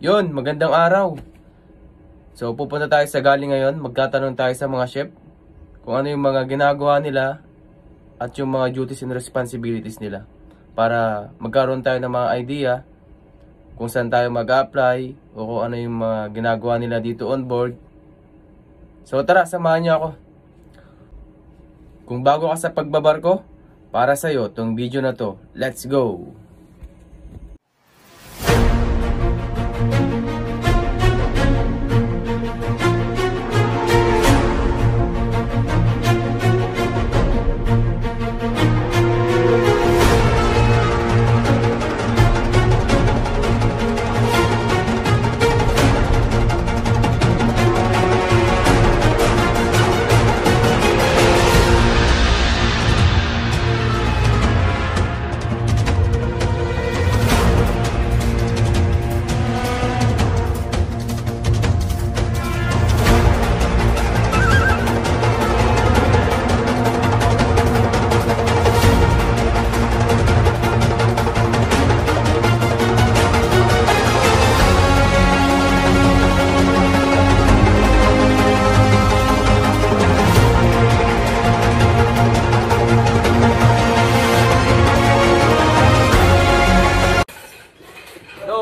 Yun, magandang araw. So pupunta tayo sa Gali ngayon. Magtatanong tayo sa mga chef kung ano yung mga ginagawa nila at yung mga duties and responsibilities nila, para magkaroon tayo ng mga idea kung saan tayo mag-apply o kung ano yung mga ginagawa nila dito on board. So tara, samahan niyo ako. Kung bago ka sa pagbabarko, para sa'yo tong video na to. Let's go!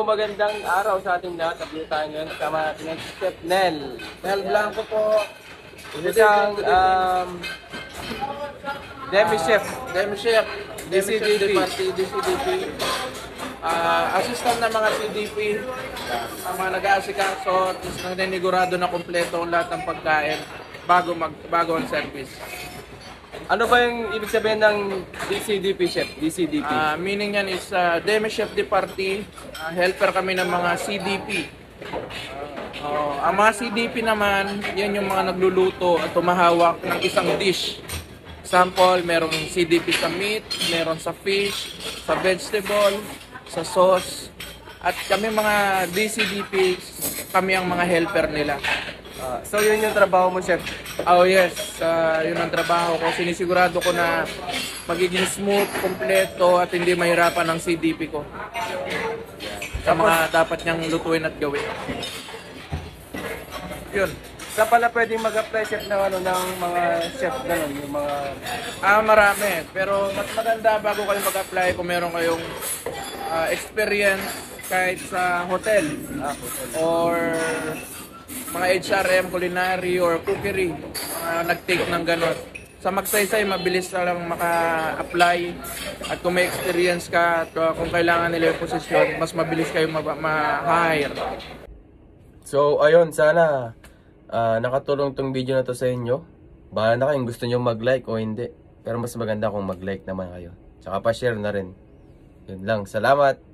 Magandang araw sa ating lahat. Tapos tayo ngayon kasama natin ng Chef Nel. Nel Blanco po. Isang demi-chef. Demi-chef. DCDP. DCDP. Assistant ng mga CDP. Ang mga nag-aasikaso. Tapos nanginigurado na kompleto ang lahat ng pagkain bago ang service. Ano ba yung ibig sabihin ng DCDP, Chef? DCDP? Meaning yan is Demi-chef de partie. Helper kami ng mga CDP. Ang mga CDP naman, yan yung mga nagluluto at tumahawak ng isang dish. Example, merong CDP sa meat, meron sa fish, sa vegetable, sa sauce. At kami mga DCDP, kami ang mga helper nila. So yun yung trabaho mo, Chef? Oh yes, yun ang trabaho ko. Sinisigurado ko na magiging smooth, kompleto at hindi mahirapan ang CDP ko sa mga dapat niyang lutuin at gawin. Yun. Sa pala pwedeng mag-apply, Chef, ng mga chef ganun, yung mga... Marami. Pero mas maganda bago kayo mag-apply kung meron kayong experience kahit sa hotel. Or mga HRM, culinary, or cookery. Nag-take ng gano'n. Sa Magsaysay, mabilis na lang maka-apply. At kung may experience ka at kung kailangan nila yung posisyon, mas mabilis kayo ma-hire. So, ayun, sana nakatulong tong video na to sa inyo. Bahala na kayong gusto nyo mag-like o hindi. Pero mas maganda kung mag-like naman kayo. Tsaka pa-share na rin. Yun lang. Salamat!